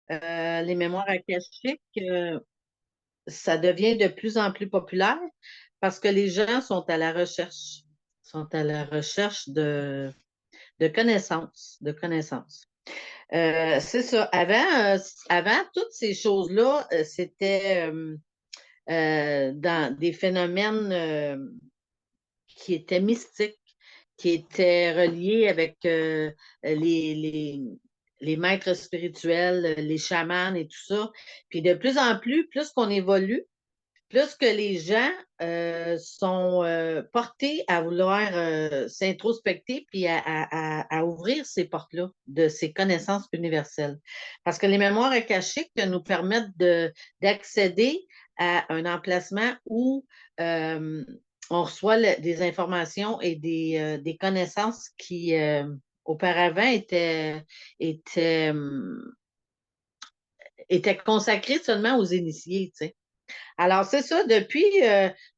Les mémoires akashiques, ça devient de plus en plus populaire parce que les gens sont à la recherche de connaissances, de connaissances. C'est ça. Avant, toutes ces choses-là, c'était dans des phénomènes qui étaient mystiques, qui étaient reliés avec les, les, les maîtres spirituels, les chamans et tout ça. Puis de plus en plus, plus qu'on évolue, plus que les gens sont portés à vouloir s'introspecter puis à ouvrir ces portes-là de ces connaissances universelles. Parce que les mémoires akashiques nous permettent d'accéder à un emplacement où on reçoit des informations et des connaissances qui auparavant étaient, étaient consacrées seulement aux initiés, tu sais. Alors, c'est ça, depuis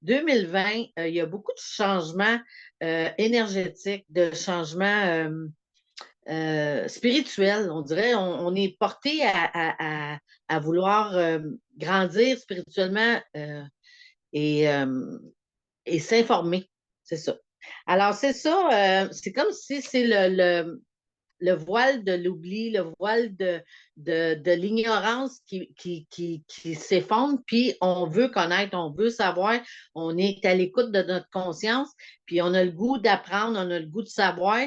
2020, il y a beaucoup de changements énergétiques, de changements spirituels, on dirait. On est porté à vouloir grandir spirituellement et, euh, et s'informer. C'est ça. Alors, c'est ça, c'est comme si c'est le voile de l'oubli, le voile de l'ignorance qui s'effondre, puis on veut connaître, on veut savoir, on est à l'écoute de notre conscience, puis on a le goût d'apprendre, on a le goût de savoir.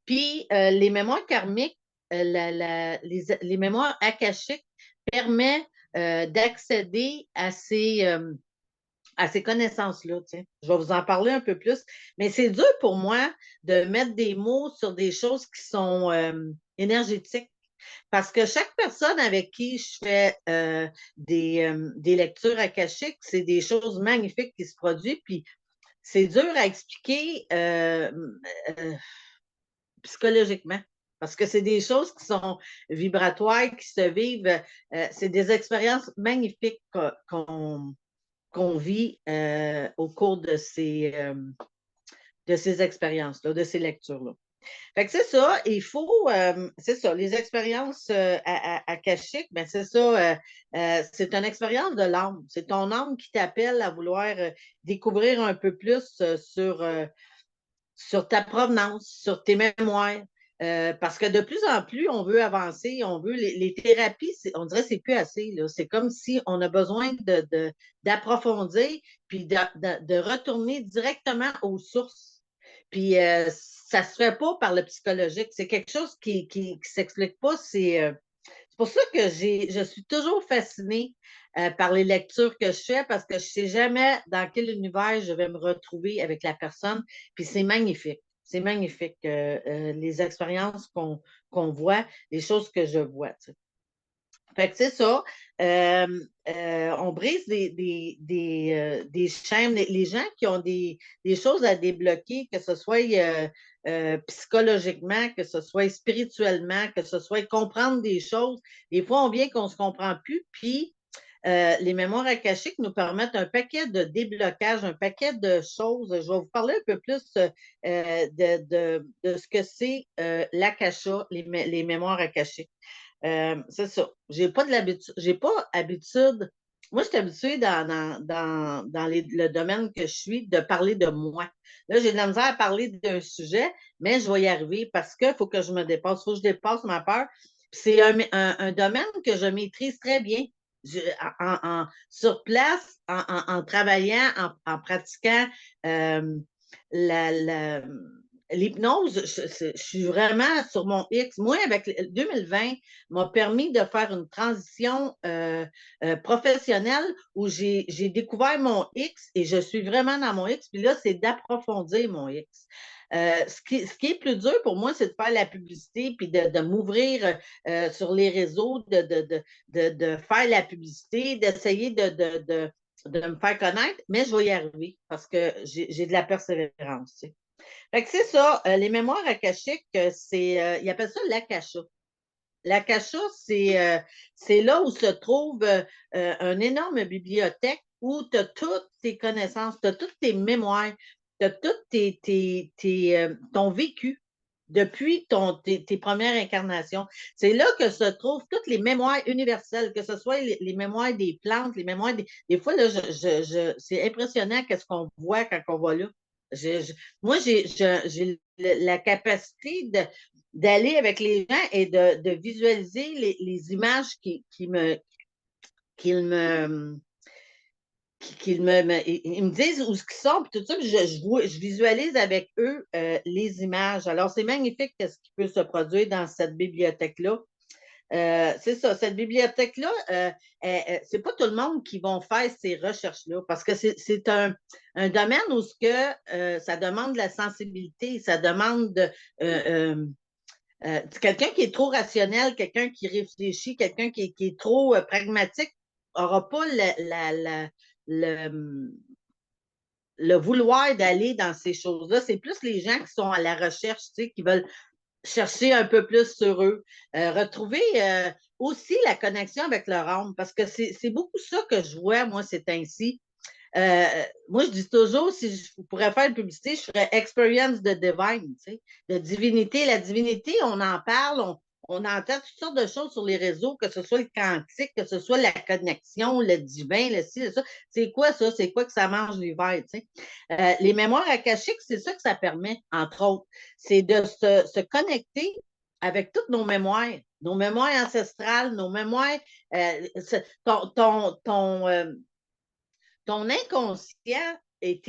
Puis les mémoires karmiques, les mémoires akashiques permettent d'accéder à ces connaissances-là. Tu sais. Je vais vous en parler un peu plus. Mais c'est dur pour moi de mettre des mots sur des choses qui sont énergétiques. Parce que chaque personne avec qui je fais des lectures akashiques, c'est des choses magnifiques qui se produisent. Puis c'est dur à expliquer euh, psychologiquement. Parce que c'est des choses qui sont vibratoires, qui se vivent. C'est des expériences magnifiques qu'on vit au cours de ces expériences-là, de ces lectures-là. Fait que c'est ça, il faut, c'est ça, les expériences akashiques, ben c'est ça, c'est une expérience de l'âme. C'est ton âme qui t'appelle à vouloir découvrir un peu plus sur ta provenance, sur tes mémoires. Parce que de plus en plus, on veut avancer, on veut les thérapies, on dirait que c'est plus assez. C'est comme si on a besoin d'approfondir puis de retourner directement aux sources. Puis ça se fait pas par le psychologique. C'est quelque chose qui s'explique pas. C'est pour ça que je suis toujours fascinée par les lectures que je fais parce que je ne sais jamais dans quel univers je vais me retrouver avec la personne. Puis c'est magnifique. C'est magnifique, les expériences qu'on voit, les choses que je vois. Tu sais. Fait que c'est ça. Euh, on brise des chaînes. Les gens qui ont des choses à débloquer, que ce soit psychologiquement, que ce soit spirituellement, que ce soit comprendre des choses, des fois, on vient qu'on ne se comprend plus. Puis, les mémoires akashiques nous permettent un paquet de déblocages, un paquet de choses. Je vais vous parler un peu plus de ce que c'est l'akasha, les mémoires akashiques. C'est ça. J'ai pas habitude. Moi, je suis habituée le domaine que je suis de parler de moi. Là, j'ai de la misère à parler d'un sujet, mais je vais y arriver parce qu'il faut que je me dépasse. Il faut que je dépasse ma peur. C'est un domaine que je maîtrise très bien. Je- sur place, en travaillant, en pratiquant euh, la, l'hypnose, je suis vraiment sur mon X. Moi, avec 2020, m'a permis de faire une transition professionnelle où j'ai découvert mon X et je suis vraiment dans mon X. Puis là, c'est d'approfondir mon X. Ce qui est plus dur pour moi, c'est de faire la publicité puis de m'ouvrir sur les réseaux, de faire la publicité, d'essayer de me faire connaître, mais je vais y arriver parce que j'ai de la persévérance. Tu sais. Fait que c'est ça, les mémoires akashiques, ils appellent ça l'akasha. L'akasha, c'est là où se trouve une énorme bibliothèque où tu as toutes tes connaissances, tu as toutes tes mémoires, tu as tout ton vécu depuis tes premières incarnations. C'est là que se trouvent toutes les mémoires universelles, que ce soit les mémoires des plantes, les mémoires des fois, là, c'est impressionnant qu'est-ce qu'on voit quand on va là. Moi, j'ai la capacité d'aller avec les gens et de visualiser les images qu'ils me, ils me disent où ce qu'ils sont, puis tout ça, puis je visualise avec eux les images. Alors, c'est magnifique ce qui peut se produire dans cette bibliothèque-là. C'est ça, cette bibliothèque-là, c'est pas tout le monde qui va faire ces recherches-là, parce que c'est un domaine où ça demande de la sensibilité, ça demande quelqu'un qui est trop rationnel, quelqu'un qui réfléchit, quelqu'un qui est trop pragmatique, n'aura pas le, le vouloir d'aller dans ces choses-là. C'est plus les gens qui sont à la recherche, tu sais, qui veulent chercher un peu plus sur eux, retrouver aussi la connexion avec leur âme, parce que c'est beaucoup ça que je vois, moi, c'est ainsi. Euh, Moi, je dis toujours, si je pourrais faire une publicité, je ferais experience de divine, tu sais, de divinité. La divinité, on en parle, on entend toutes sortes de choses sur les réseaux, que ce soit le quantique, que ce soit la connexion, le divin, le ci, le ça. C'est quoi ça? C'est quoi que ça mange l'hiver, tu sais? Les mémoires akashiques, c'est ça que ça permet, entre autres. C'est de se connecter avec toutes nos mémoires ancestrales, nos mémoires, ton inconscient et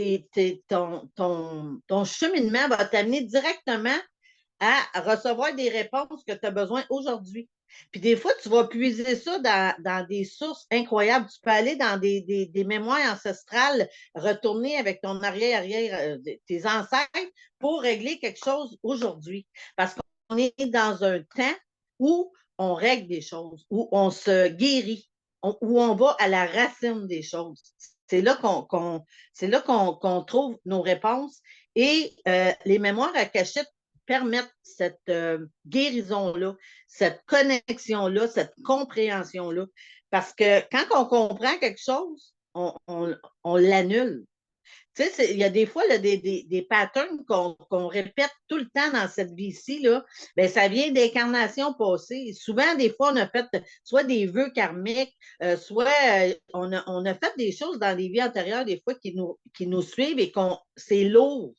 ton cheminement va t'amener directement à recevoir des réponses que tu as besoin aujourd'hui. Puis des fois, tu vas puiser ça dans des sources incroyables. Tu peux aller dans des mémoires ancestrales, retourner avec ton arrière-arrière, tes ancêtres pour régler quelque chose aujourd'hui. Parce qu'on est dans un temps où on règle des choses, où on se guérit, où on va à la racine des choses. C'est là qu'on trouve nos réponses. Et les mémoires akashiques permettre cette guérison-là, cette connexion-là, cette compréhension-là. Parce que quand on comprend quelque chose, on l'annule. Tu sais, il y a des fois là, des patterns qu'on répète tout le temps dans cette vie-ci, là, ben, ça vient d'incarnations passées. Souvent, des fois, on a fait soit des vœux karmiques, soit on a fait des choses dans des vies antérieures, des fois, qui nous suivent et c'est lourd.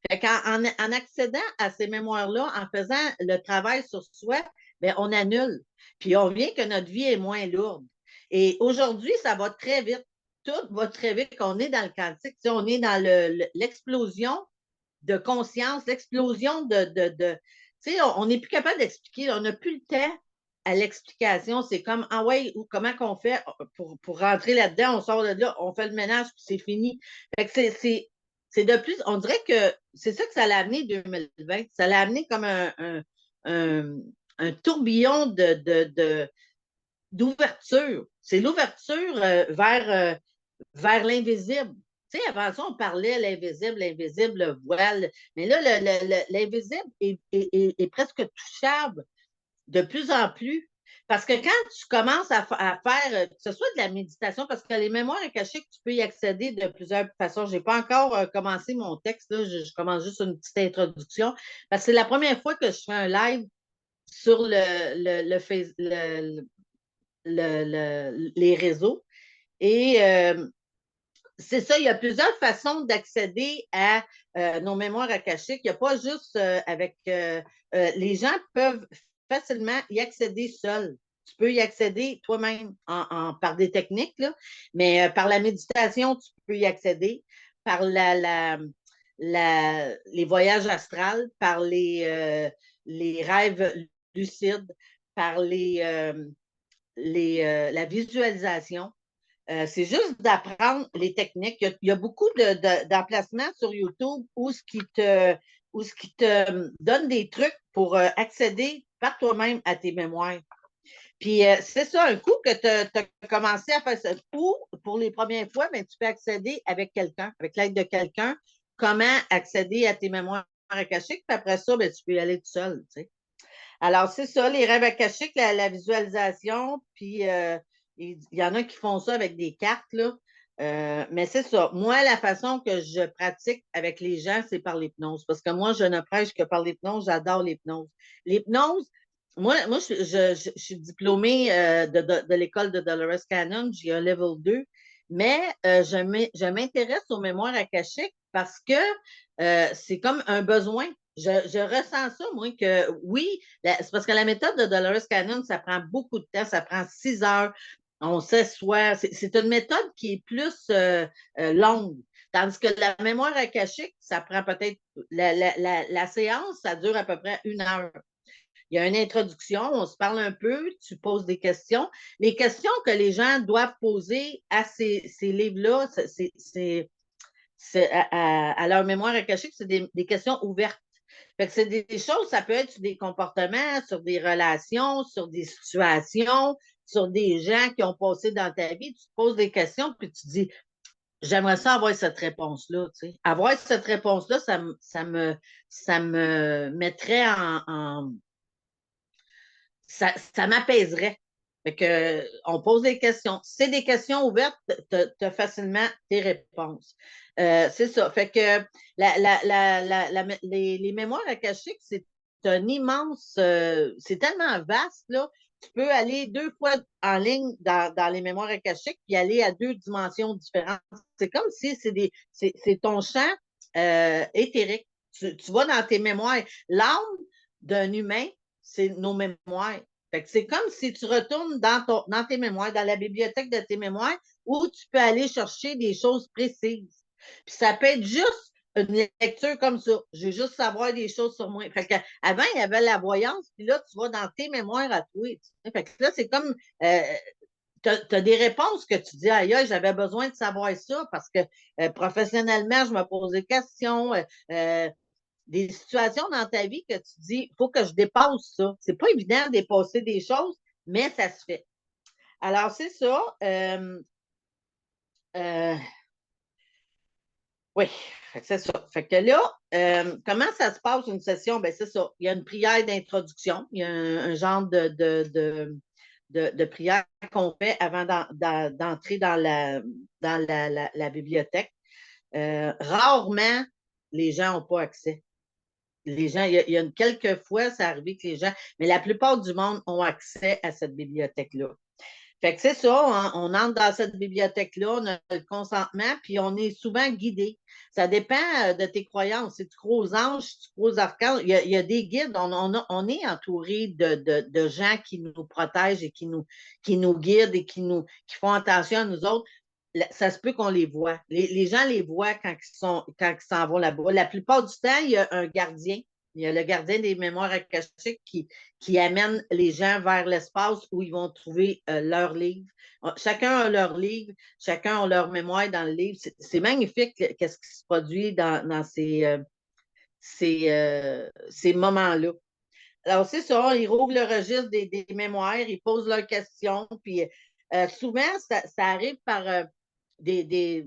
Fait en accédant à ces mémoires-là, en faisant le travail sur soi, bien, on annule. Puis on vient que notre vie est moins lourde. Et aujourd'hui, ça va très vite. Tout va très vite. On est dans le quantique. Tu sais, on est dans l'explosion de conscience, l'explosion tu sais, on n'est plus capable d'expliquer. On n'a plus le temps à l'explication. C'est comme, ah ouais, ou comment qu'on fait pour rentrer là-dedans, on sort de là, on fait le ménage, puis c'est fini. Fait que c'est de plus, on dirait que c'est ça que ça l'a amené 2020. Ça l'a amené comme un, un tourbillon d'ouverture. C'est l'ouverture vers l'invisible. Tu sais, avant ça, on parlait l'invisible, le voile. Mais là, l'invisible est presque touchable de plus en plus. Parce que quand tu commences à faire, que ce soit de la méditation, parce que les mémoires akashiques, tu peux y accéder de plusieurs façons. Je n'ai pas encore commencé mon texte, là, je commence juste une petite introduction, parce que c'est la première fois que je fais un live sur les réseaux. Et c'est ça, il y a plusieurs façons d'accéder à nos mémoires akashiques. Il n'y a pas juste les gens peuvent facilement y accéder seuls. Tu peux y accéder toi-même par des techniques, là, mais par la méditation, tu peux y accéder, par les voyages astrales, par les rêves lucides, par la visualisation. C'est juste d'apprendre les techniques. Il y a beaucoup d'emplacements sur YouTube où ce qui te donne des trucs pour accéder par toi-même à tes mémoires. Puis c'est ça, un coup que tu as commencé à faire ça, ou pour les premières fois, ben, tu peux accéder avec quelqu'un, avec l'aide de quelqu'un, comment accéder à tes mémoires akashiques, puis après ça, ben, tu peux y aller tout seul. Tu sais. Alors, c'est ça, les rêves akashiques, la visualisation, puis il y en a qui font ça avec des cartes, là. Mais c'est ça. Moi, la façon que je pratique avec les gens, c'est par l'hypnose. Parce que moi, je ne prêche que par l'hypnose. J'adore l'hypnose. L'hypnose, moi je suis diplômée de l'école de Dolores Cannon. J'ai un level 2. Mais je m'intéresse aux mémoires akashiques parce que c'est comme un besoin. Je ressens ça, moi, que oui, c'est parce que la méthode de Dolores Cannon, ça prend beaucoup de temps, ça prend 6 heures. On s'assoit. C'est une méthode qui est plus longue. Tandis que la mémoire akashique, ça prend peut-être. La séance, ça dure à peu près 1 heure. Il y a une introduction, on se parle un peu, tu poses des questions. Les questions que les gens doivent poser à ces livres-là, à leur mémoire akashique, c'est des questions ouvertes. Fait que c'est des choses, ça peut être sur des comportements, sur des relations, sur des situations, sur des gens qui ont passé dans ta vie. Tu te poses des questions, puis tu te dis, j'aimerais ça avoir cette réponse-là. Tu sais. Avoir cette réponse-là, ça me mettrait ça m'apaiserait. Fait que, on pose des questions. Si c'est des questions ouvertes, tu as facilement tes réponses. C'est ça. Fait que les mémoires akashiques, c'est un immense, c'est tellement vaste, là. Tu peux aller 2 fois en ligne dans les mémoires akashiques puis aller à 2 dimensions différentes. C'est comme si c'est ton champ éthérique. Tu vas dans tes mémoires. L'âme d'un humain, c'est nos mémoires. Fait que c'est comme si tu retournes dans tes mémoires, dans la bibliothèque de tes mémoires, où tu peux aller chercher des choses précises. Puis ça peut être juste une lecture comme ça. Je veux juste savoir des choses sur moi. Fait que, avant, il y avait la voyance, puis là, tu vas dans tes mémoires à toi. Fait que là, c'est comme tu as des réponses que tu dis, aïe, j'avais besoin de savoir ça parce que professionnellement, je me pose des questions. Des situations dans ta vie que tu dis, il faut que je dépasse ça. C'est pas évident de dépasser des choses, mais ça se fait. Alors, c'est ça. Euh, oui, c'est ça. Fait que là, comment ça se passe une session? Ben, c'est ça. Il y a une prière d'introduction. Il y a un genre de prière qu'on fait avant d'entrer dans la bibliothèque. Rarement, les gens n'ont pas accès. Les gens, il y a quelques fois, ça arrive que les gens, mais la plupart du monde ont accès à cette bibliothèque-là. Fait que c'est ça, on entre dans cette bibliothèque-là, on a le consentement, puis on est souvent guidé. Ça dépend de tes croyances. Si tu crois aux anges, si tu crois aux archanges, il y a des guides. On est entouré de gens qui nous protègent et qui nous guident et qui font attention à nous autres. Ça se peut qu'on les voit. Les gens les voient quand ils s'en vont là-bas. La plupart du temps, il y a un gardien. Il y a le gardien des mémoires akashiques qui amène les gens vers l'espace où ils vont trouver leur livre. Chacun a leur livre, chacun a leur mémoire dans le livre. C'est magnifique qu'est-ce qui se produit dans ces moments-là. Alors, c'est ça, ils rouvrent le registre des mémoires, ils posent leurs questions, puis souvent, ça arrive par des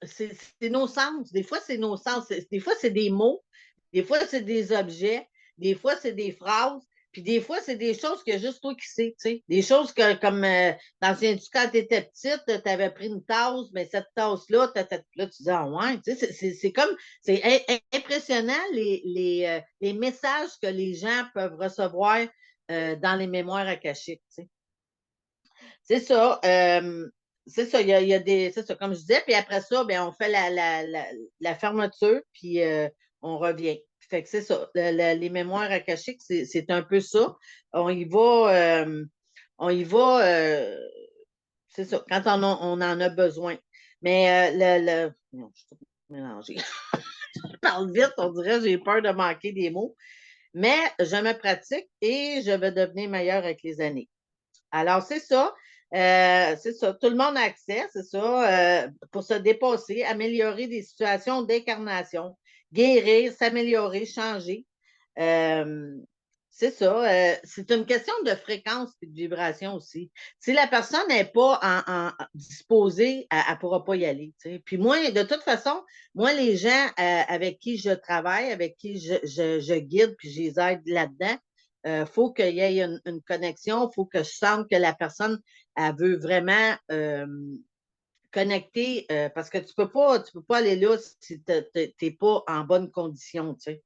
c'est nos sens. Des fois, c'est nos sens. Des fois, c'est des mots. Des fois, c'est des objets. Des fois, c'est des phrases. Puis des fois, c'est des choses que juste toi qui sais, tu sais. Des choses que, comme, t'en quand tu étais petite, tu avais pris une tasse, mais cette tasse-là, là, tu dis, ah ouais, tu sais, c'est comme, c'est impressionnant les messages que les gens peuvent recevoir dans les mémoires akashiques, tu sais. C'est ça. C'est ça, il y a des. C'est ça, comme je disais. Puis après ça, ben, on fait la fermeture, puis on revient. Fait que c'est ça. Les mémoires akashiques, c'est un peu ça. On y va. On y va. C'est ça, quand on en a besoin. Mais non, je suis tout mélangée. Je parle vite, on dirait, j'ai peur de manquer des mots. Mais je me pratique et je vais devenir meilleure avec les années. Alors, c'est ça. C'est ça. Tout le monde a accès, c'est ça, pour se dépasser, améliorer des situations d'incarnation, guérir, s'améliorer, changer. Euh, c'est ça. C'est une question de fréquence et de vibration aussi. Si la personne n'est pas disposée, elle ne pourra pas y aller. Tu sais. Puis moi, de toute façon, moi, les gens avec qui je travaille, avec qui je guide, puis je les aide là-dedans, faut qu'il y ait une connexion, il faut que je sente que la personne, elle veut vraiment connecté, parce que tu peux pas aller là si tu n'es pas en bonne condition, tu sais.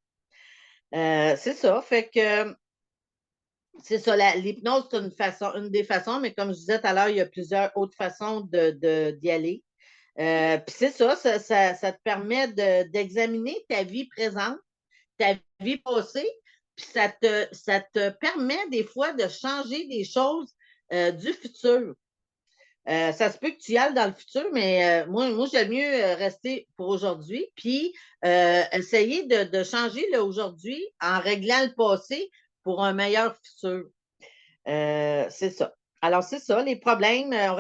C'est ça. Fait que c'est ça, l'hypnose, c'est une des façons, mais comme je disais tout à l'heure, il y a plusieurs autres façons d'y aller. Puis c'est ça, ça te permet d'examiner ta vie présente, ta vie passée, puis ça te permet des fois de changer des choses du futur. Ça se peut que tu y ailles dans le futur, mais moi j'aime mieux rester pour aujourd'hui, puis essayer de changer le aujourd'hui en réglant le passé pour un meilleur futur. C'est ça. Alors, c'est ça, les problèmes, on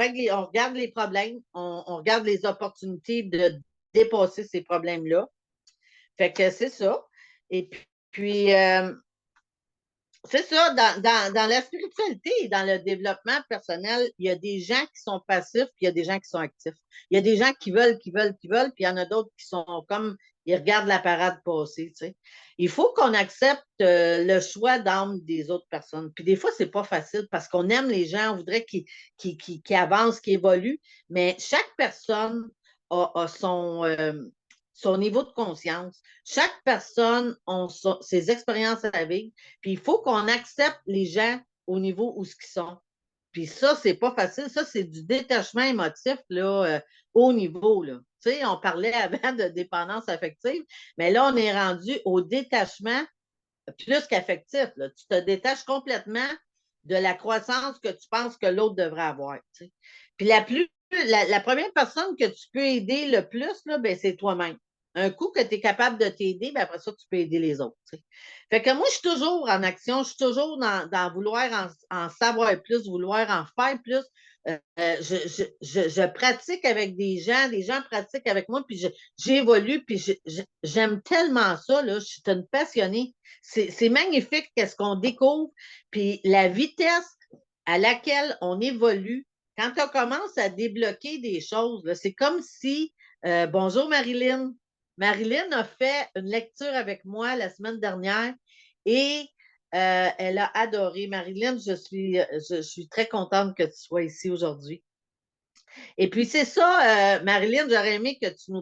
regarde les problèmes, on regarde les opportunités de dépasser ces problèmes-là. Fait que c'est ça. Et puis, c'est ça, dans la spiritualité et dans le développement personnel, il y a des gens qui sont passifs, puis il y a des gens qui sont actifs. Il y a des gens qui veulent, qui veulent, qui veulent, puis il y en a d'autres qui sont comme, ils regardent la parade passer, tu sais. Il faut qu'on accepte le choix d'âme des autres personnes. Puis des fois, c'est pas facile parce qu'on aime les gens, on voudrait qu'ils avancent, qu'ils évoluent, mais chaque personne a son niveau de conscience. Chaque personne a ses expériences à vivre. Puis il faut qu'on accepte les gens au niveau où ce qu'ils sont. Puis ça, c'est pas facile. Ça, c'est du détachement émotif là, haut niveau. Là. Tu sais, on parlait avant de dépendance affective, mais là, on est rendu au détachement plus qu'affectif. Là. Tu te détaches complètement de la croissance que tu penses que l'autre devrait avoir. Tu sais. Puis la première personne que tu peux aider le plus, là, ben, c'est toi-même. Un coup que tu es capable de t'aider, ben après ça, tu peux aider les autres. Tu sais. Fait que moi, je suis toujours en action, je suis toujours dans vouloir en savoir plus, vouloir en faire plus. Je pratique avec des gens pratiquent avec moi, puis j'évolue, puis j'aime tellement ça, là, je suis une passionnée. C'est magnifique qu'est-ce qu'on découvre, puis la vitesse à laquelle on évolue, quand on commence à débloquer des choses, c'est comme si, bonjour Marilyn, Marilyn a fait une lecture avec moi la semaine dernière et elle a adoré. Marilyn, je suis très contente que tu sois ici aujourd'hui. Et puis, c'est ça, Marilyn, j'aurais aimé que tu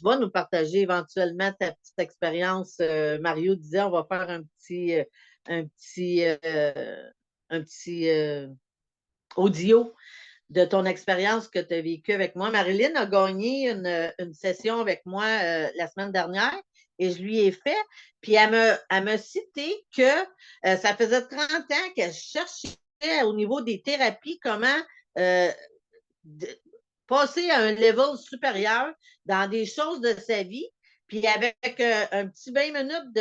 vas nous partager éventuellement ta petite expérience. Mario disait, on va faire un petit, un petit audio de ton expérience que tu as vécue avec moi. Marilyn a gagné une session avec moi la semaine dernière et je lui ai fait. Puis elle me cité que ça faisait 30 ans qu'elle cherchait au niveau des thérapies comment euh, passer à un level supérieur dans des choses de sa vie. Puis avec un petit 20 minutes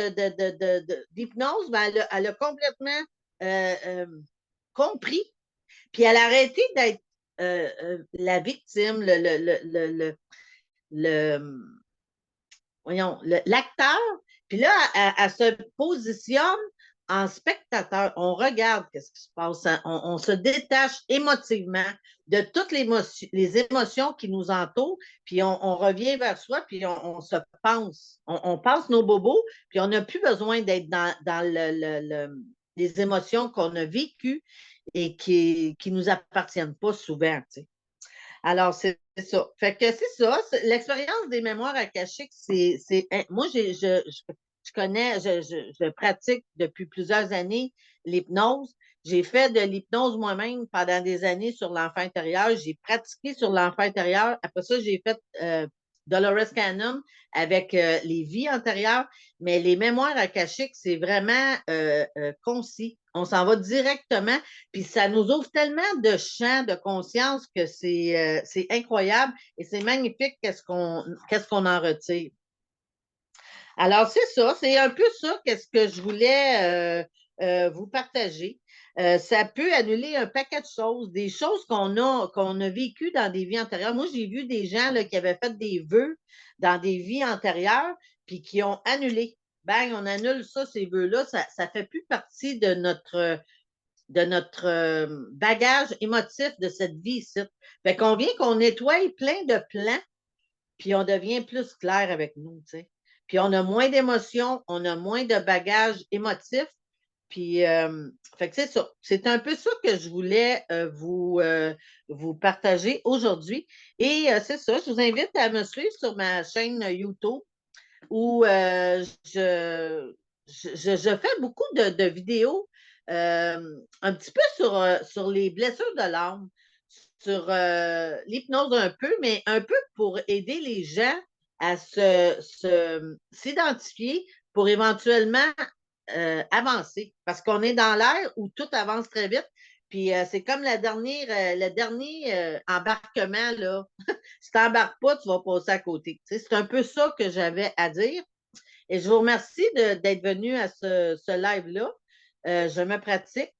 d'hypnose, ben elle a complètement euh, euh, compris. Puis elle a arrêté d'être la victime, le, voyons, l'acteur. Puis là, elle se positionne en spectateur. On regarde ce qui se passe. On se détache émotivement de toutes les émotions qui nous entourent. Puis on revient vers soi, puis on se pense. On pense nos bobos, puis on n'a plus besoin d'être dans les émotions qu'on a vécues et qui ne nous appartiennent pas souvent. Tu sais. Alors, c'est ça. Fait que c'est ça. L'expérience des mémoires akashiques, moi, je connais, je pratique depuis plusieurs années l'hypnose. J'ai fait de l'hypnose moi-même pendant des années sur l'enfant intérieur. J'ai pratiqué sur l'enfant intérieur. Après ça, j'ai fait Dolores Cannon avec les vies antérieures. Mais les mémoires akashiques, c'est vraiment concis. On s'en va directement. Puis ça nous ouvre tellement de champs de conscience que c'est incroyable et c'est magnifique qu'est-ce qu'on en retire. Alors, c'est ça, c'est un peu ça qu'est-ce que je voulais vous partager. Ça peut annuler un paquet de choses, des choses qu'on a vécues dans des vies antérieures. Moi, j'ai vu des gens là, qui avaient fait des vœux dans des vies antérieures, puis qui ont annulé. Bang, on annule ça, ces vœux-là, ça fait plus partie de notre bagage émotif de cette vie ici. Fait qu'on vient qu'on nettoie plein de plans, puis on devient plus clair avec nous, tu sais. Puis on a moins d'émotions, on a moins de bagages émotifs, Puis, fait que c'est ça. C'est un peu ça que je voulais vous partager aujourd'hui. Et c'est ça, je vous invite à me suivre sur ma chaîne YouTube où je fais beaucoup de vidéos un petit peu sur les blessures de l'âme, sur l'hypnose un peu, mais un peu pour aider les gens à s'identifier pour éventuellement avancer. Parce qu'on est dans l'ère où tout avance très vite. Puis c'est comme le dernier embarquement, là. Si tu n'embarques pas, tu vas passer à côté. Tu sais, c'est un peu ça que j'avais à dire. Et je vous remercie d'être venu à ce live-là. Je me pratique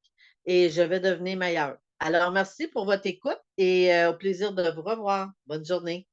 et je vais devenir meilleure. Alors, merci pour votre écoute et au plaisir de vous revoir. Bonne journée.